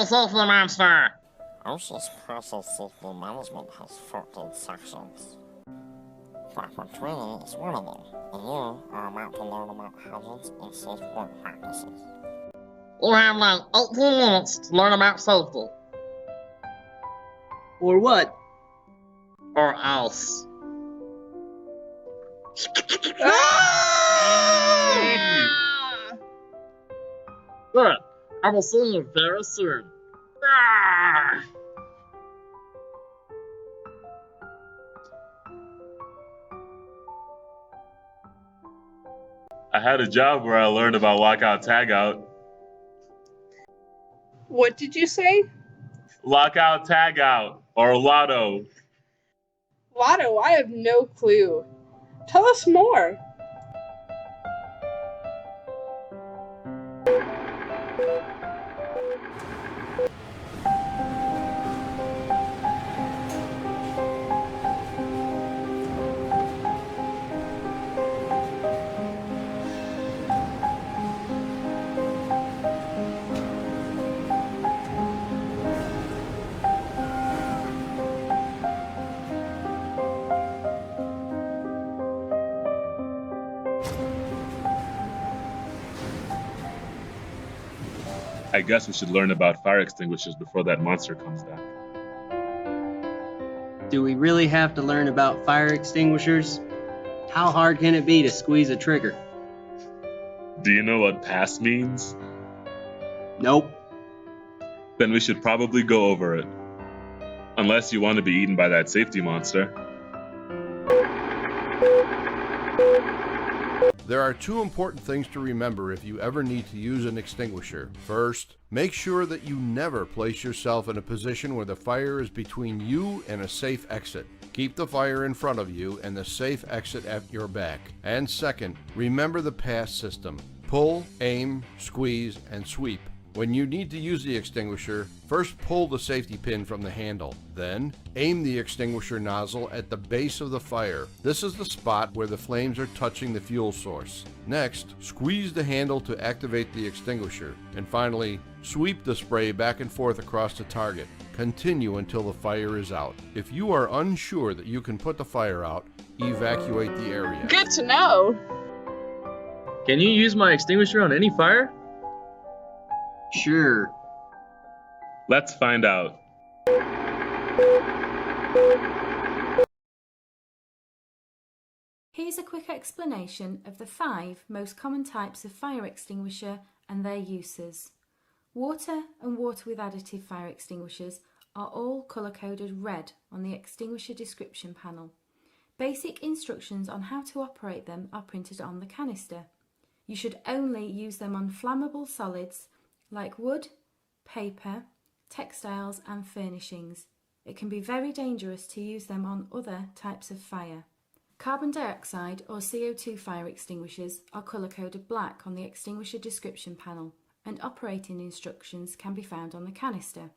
safety monster! OSHA's process safety management has 14 sections. Proper training is one of them, and you are about to learn about hazards and safe work practices. You have like 18 minutes to learn about safety. Or what? Or else. Good. I will see you very soon. I had a job where I learned about lockout tagout. What did you say? Lockout tagout, or lotto. Lotto, I have no clue. Tell us more. I guess we should learn about fire extinguishers before that monster comes back. Do we really have to learn about fire extinguishers? How hard can it be to squeeze a trigger? Do you know what pass means? Nope. Then we should probably go over it. Unless you want to be eaten by that safety monster. There are two important things to remember if you ever need to use an extinguisher. First, make sure that you never place yourself in a position where the fire is between you and a safe exit. Keep the fire in front of you and the safe exit at your back. And second, remember the pass system. Pull, aim, squeeze, and sweep. When you need to use the extinguisher, first pull the safety pin from the handle. Then, aim the extinguisher nozzle at the base of the fire. This is the spot where the flames are touching the fuel source. Next, squeeze the handle to activate the extinguisher. And finally, sweep the spray back and forth across the target. Continue until the fire is out. If you are unsure that you can put the fire out, evacuate the area. Good to know. Can you use my extinguisher on any fire? Sure. Let's find out. Here's a quick explanation of the 5 most common types of fire extinguisher and their uses. Water and water with additive fire extinguishers are all colour-coded red on the extinguisher description panel. Basic instructions on how to operate them are printed on the canister. You should only use them on flammable solids like wood, paper, textiles and furnishings. It can be very dangerous to use them on other types of fire. Carbon dioxide or CO2 fire extinguishers are colour-coded black on the extinguisher description panel, and operating instructions can be found on the canister.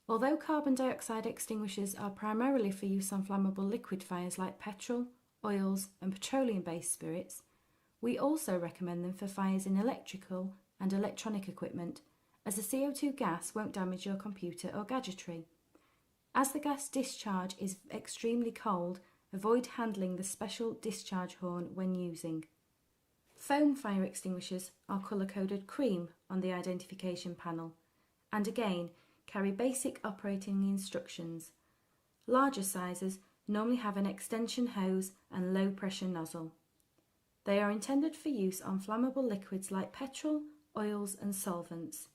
Although carbon dioxide extinguishers are primarily for use on flammable liquid fires like petrol, oils and petroleum-based spirits, we also recommend them for fires in electrical and electronic equipment, as the CO2 gas won't damage your computer or gadgetry. As the gas discharge is extremely cold, avoid handling the special discharge horn when using. Foam fire extinguishers are colour-coded cream on the identification panel, and again carry basic operating instructions. Larger sizes normally have an extension hose and low pressure nozzle. They are intended for use on flammable liquids like petrol, oils and solvents.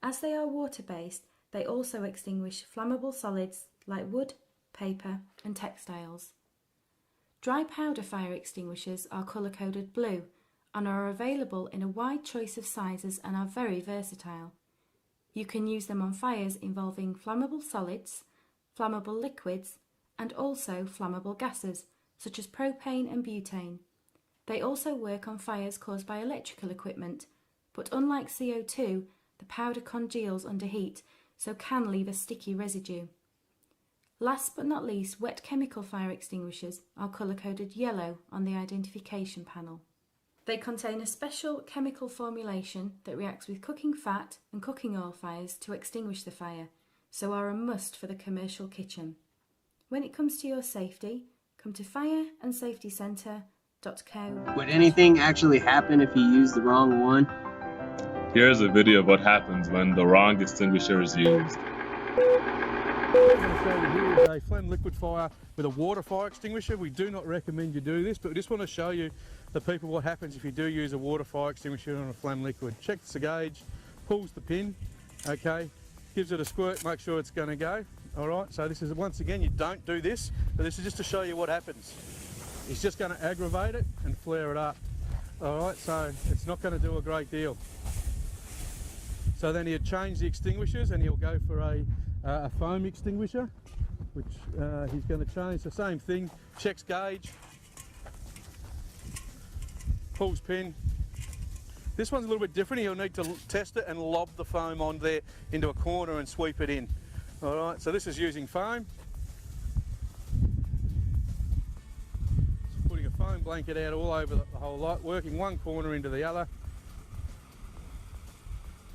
As they are water-based, they also extinguish flammable solids like wood, paper and textiles. Dry powder fire extinguishers are colour-coded blue and are available in a wide choice of sizes and are very versatile. You can use them on fires involving flammable solids, flammable liquids and also flammable gases such as propane and butane. They also work on fires caused by electrical equipment, but unlike CO2, the powder congeals under heat, so can leave a sticky residue. Last but not least, wet chemical fire extinguishers are colour-coded yellow on the identification panel. They contain a special chemical formulation that reacts with cooking fat and cooking oil fires to extinguish the fire, so are a must for the commercial kitchen. When it comes to your safety, come to fireandsafetycentre.co. Would anything actually happen if you use the wrong one? Here's a video of what happens when the wrong extinguisher is used. What I'm going to show you here is a phlegm liquid fire with a water fire extinguisher. We do not recommend you do this, but we just want to show you the people what happens if you do use a water fire extinguisher on a phlegm liquid. Checks the gauge, pulls the pin, okay, gives it a squirt, make sure it's going to go. All right, so this is, once again, you don't do this, but this is just to show you what happens. It's just going to aggravate it and flare it up. All right, so it's not going to do a great deal. So then he'll change the extinguishers and he'll go for a foam extinguisher, which he's going to change. The same thing, checks gauge, pulls pin. This one's a little bit different. He'll need to test it and lob the foam on there into a corner and sweep it in. All right, so this is using foam. Just putting a foam blanket out all over the whole lot, working one corner into the other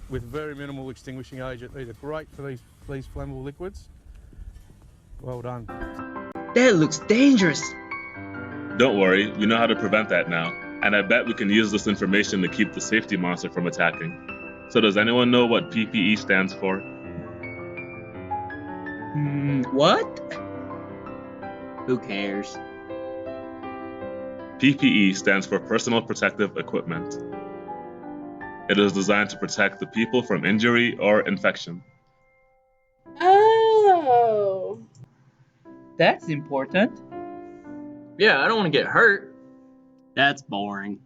with very minimal extinguishing agent. These are great for these flammable liquids. Well done. That looks dangerous. Don't worry, we know how to prevent that now, and I bet we can use this information to keep the safety monster from attacking. So does anyone know what PPE stands for? What? Who cares? PPE stands for Personal Protective Equipment. It is designed to protect the people from injury or infection. Oh. That's important. Yeah, I don't want to get hurt. That's boring.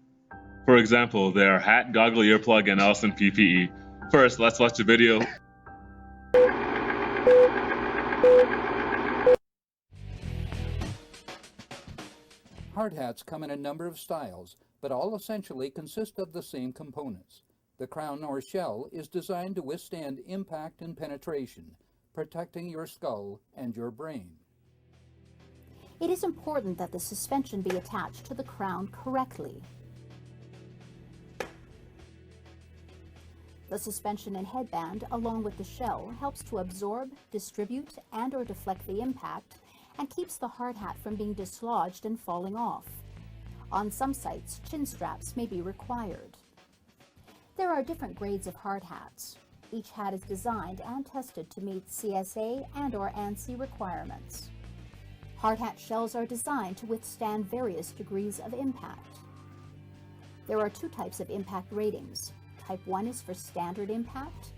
For example, there are hat, goggle, earplug, and else in PPE. First, let's watch a video. Hard hats come in a number of styles, but all essentially consist of the same components. The crown or shell is designed to withstand impact and penetration, protecting your skull and your brain. It is important that the suspension be attached to the crown correctly. The suspension and headband, along with the shell, helps to absorb, distribute, and/or deflect the impact, and keeps the hard hat from being dislodged and falling off. On some sites, chin straps may be required. There are different grades of hard hats. Each hat is designed and tested to meet CSA and/or ANSI requirements. Hard hat shells are designed to withstand various degrees of impact. There are two types of impact ratings. Type 1 is for standard impact.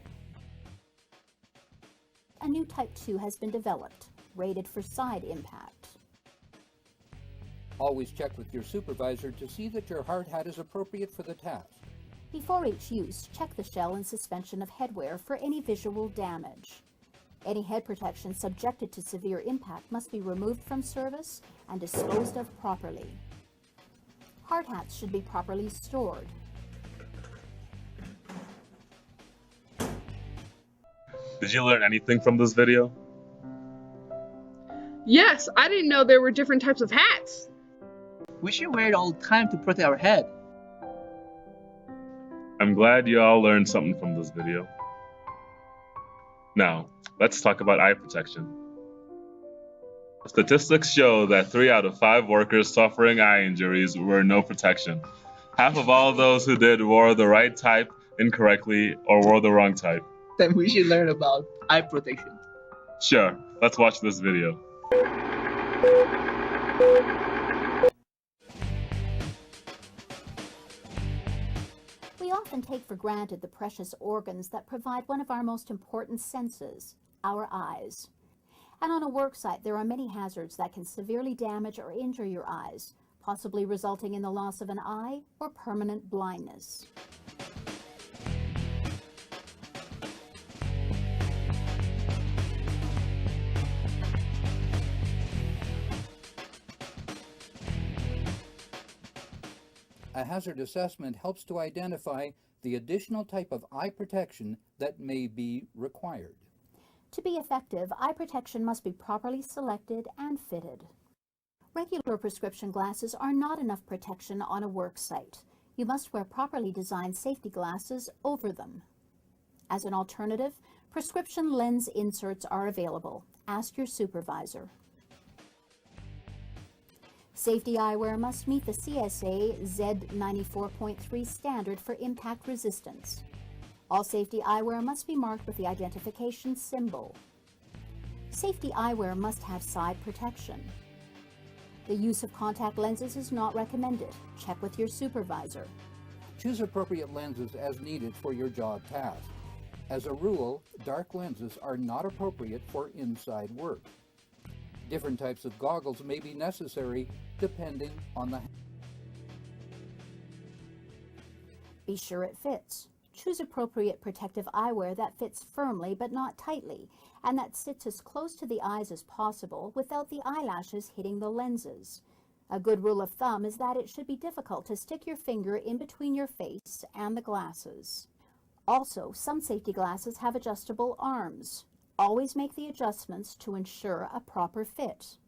A new Type 2 has been developed, rated for side impact. Always check with your supervisor to see that your hard hat is appropriate for the task. Before each use, check the shell and suspension of headwear for any visual damage. Any head protection subjected to severe impact must be removed from service and disposed of properly. Hard hats should be properly stored. Did you learn anything from this video? Yes, I didn't know there were different types of hats. We should wear it all the time to protect our head. I'm glad you all learned something from this video. Now, let's talk about eye protection. Statistics show that 3 out of 5 workers suffering eye injuries wore no protection. Half of all those who did wore the right type incorrectly or wore the wrong type. Then we should learn about eye protection. Sure, let's watch this video. We often take for granted the precious organs that provide one of our most important senses, our eyes. And on a work site, there are many hazards that can severely damage or injure your eyes, possibly resulting in the loss of an eye or permanent blindness. A hazard assessment helps to identify the additional type of eye protection that may be required. To be effective, eye protection must be properly selected and fitted. Regular prescription glasses are not enough protection on a work site. you must wear properly designed safety glasses over them. As an alternative, prescription lens inserts are available. Ask your supervisor. Safety eyewear must meet the CSA Z94.3 standard for impact resistance. All safety eyewear must be marked with the identification symbol. Safety eyewear must have side protection. The use of contact lenses is not recommended. Check with your supervisor. Choose appropriate lenses as needed for your job task. As a rule, dark lenses are not appropriate for inside work. Different types of goggles may be necessary depending on the... Be sure it fits. Choose appropriate protective eyewear that fits firmly but not tightly, and that sits as close to the eyes as possible without the eyelashes hitting the lenses. A good rule of thumb is that it should be difficult to stick your finger in between your face and the glasses. Also, some safety glasses have adjustable arms. Always make the adjustments to ensure a proper fit.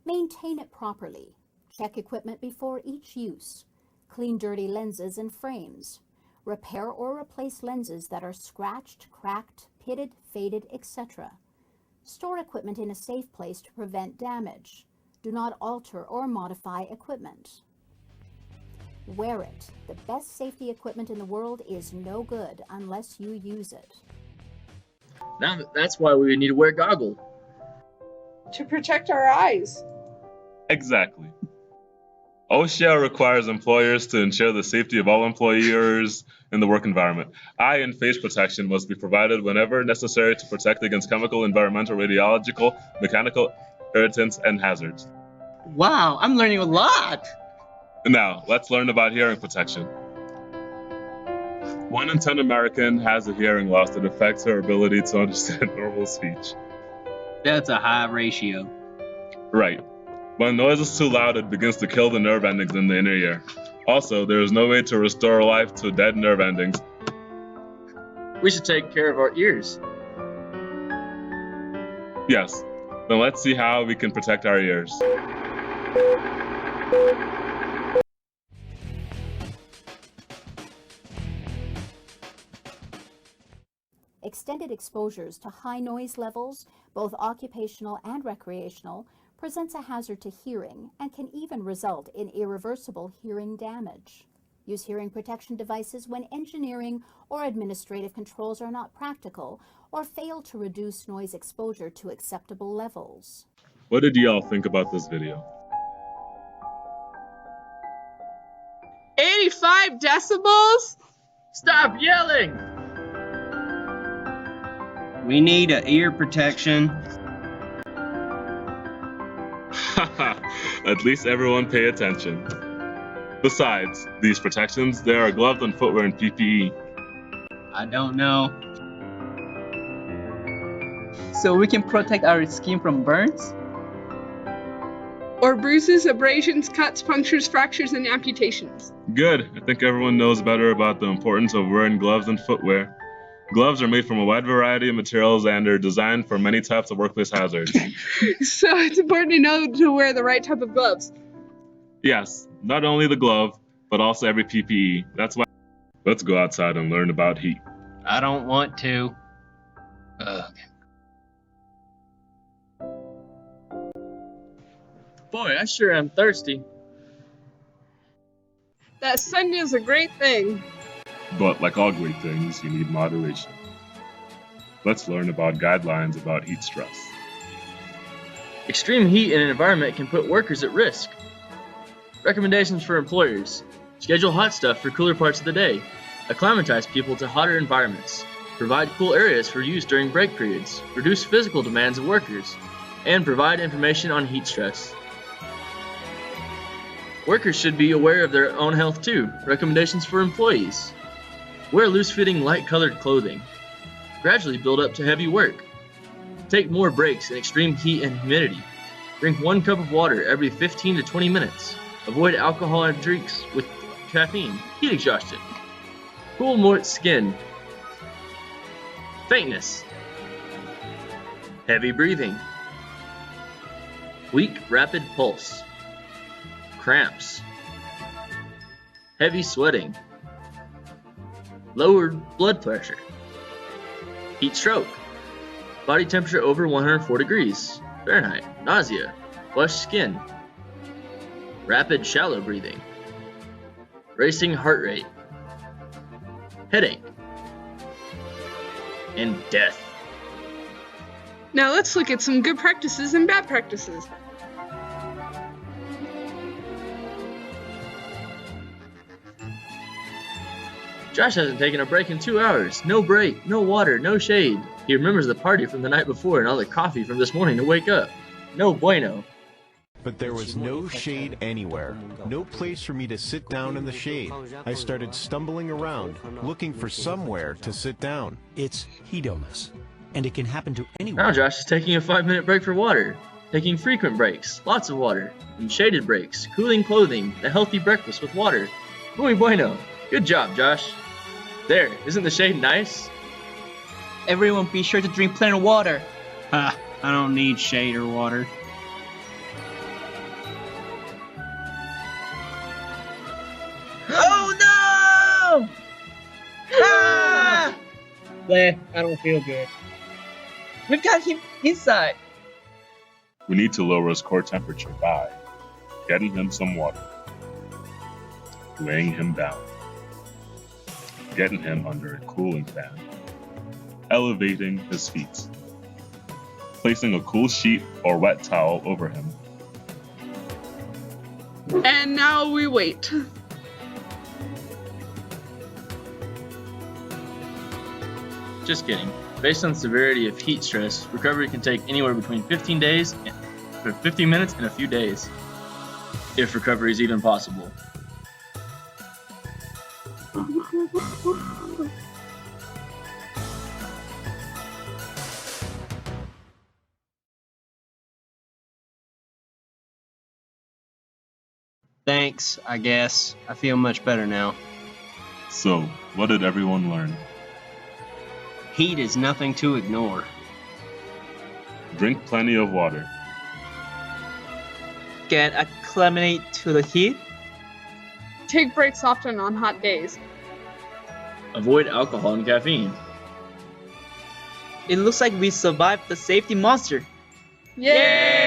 Maintain it properly. Check equipment before each use. Clean dirty lenses and frames. Repair or replace lenses that are scratched, cracked, pitted, faded, etc. Store equipment in a safe place to prevent damage. Do not alter or modify equipment. Wear it. The best safety equipment in the world is no good unless you use it. Now that's why we need to wear goggles. To protect our eyes. Exactly. OSHA requires employers to ensure the safety of all employers in the work environment. Eye and face protection must be provided whenever necessary to protect against chemical, environmental, radiological, mechanical irritants, and hazards. Wow, I'm learning a lot! Now, let's learn about hearing protection. 1 in 10 American has a hearing loss that affects her ability to understand normal speech. That's a high ratio. Right. When noise is too loud, it begins to kill the nerve endings in the inner ear. Also, there is no way to restore life to dead nerve endings. We should take care of our ears. Yes. Then let's see how we can protect our ears. Extended exposures to high noise levels, both occupational and recreational, presents a hazard to hearing and can even result in irreversible hearing damage. Use hearing protection devices when engineering or administrative controls are not practical or fail to reduce noise exposure to acceptable levels. What did y'all think about this video? 85 decibels? Stop yelling! We need a ear protection. At least everyone pay attention. Besides these protections, there are gloves and footwear and PPE. I don't know. So we can protect our skin from burns? Or bruises, abrasions, cuts, punctures, fractures, and amputations. Good. I think everyone knows better about the importance of wearing gloves and footwear. Gloves are made from a wide variety of materials and are designed for many types of workplace hazards. So it's important to know to wear the right type of gloves. Yes, not only the glove, but also every PPE. That's why. Let's go outside and learn about heat. I don't want to. Ugh. Boy, I sure am thirsty. That sun is a great thing. But like all great things, you need moderation. Let's learn about guidelines about heat stress. Extreme heat in an environment can put workers at risk. Recommendations for employers. Schedule hot stuff for cooler parts of the day. Acclimatize people to hotter environments. Provide cool areas for use during break periods. Reduce physical demands of workers. And provide information on heat stress. Workers should be aware of their own health too. Recommendations for employees. Wear loose-fitting, light-colored clothing. Gradually build up to heavy work. Take more breaks in extreme heat and humidity. Drink 1 cup of water every 15 to 20 minutes. Avoid alcoholic drinks with caffeine. Heat exhaustion. Cool moist skin. Faintness. Heavy breathing. Weak, rapid pulse. Cramps. heavy sweating, lowered blood pressure, heat stroke, body temperature over 104 degrees Fahrenheit, nausea, flushed skin, rapid shallow breathing, racing heart rate, headache, and death. Now let's look at some good practices and bad practices. Josh hasn't taken a break in 2 hours. No break, no water, no shade. He remembers the party from the night before and all the coffee from this morning to wake up. No bueno. But there was no shade anywhere. No place for me to sit down in the shade. I started stumbling around, looking for somewhere to sit down. It's heat illness, and it can happen to anyone. Now Josh is taking a 5-minute break for water, taking frequent breaks, lots of water, and shaded breaks, cooling clothing, a healthy breakfast with water. Muy bueno. Good job, Josh. There, isn't the shade nice? Everyone be sure to drink plenty of water. I don't need shade or water. Oh no! Ah! Bleh, I don't feel good. We've got him inside. We need to lower his core temperature by getting him some water, laying him down, getting him under a cooling fan, elevating his feet, placing a cool sheet or wet towel over him. And now we wait. Just kidding. Based on the severity of heat stress, recovery can take anywhere between 15 days and 15 minutes and a few days, if recovery is even possible. Thanks, I guess. I feel much better now. So, what did everyone learn? Heat is nothing to ignore. Drink plenty of water. Get acclimate to the heat. Take breaks often on hot days. Avoid alcohol and caffeine. It looks like we survived the safety monster. Yay!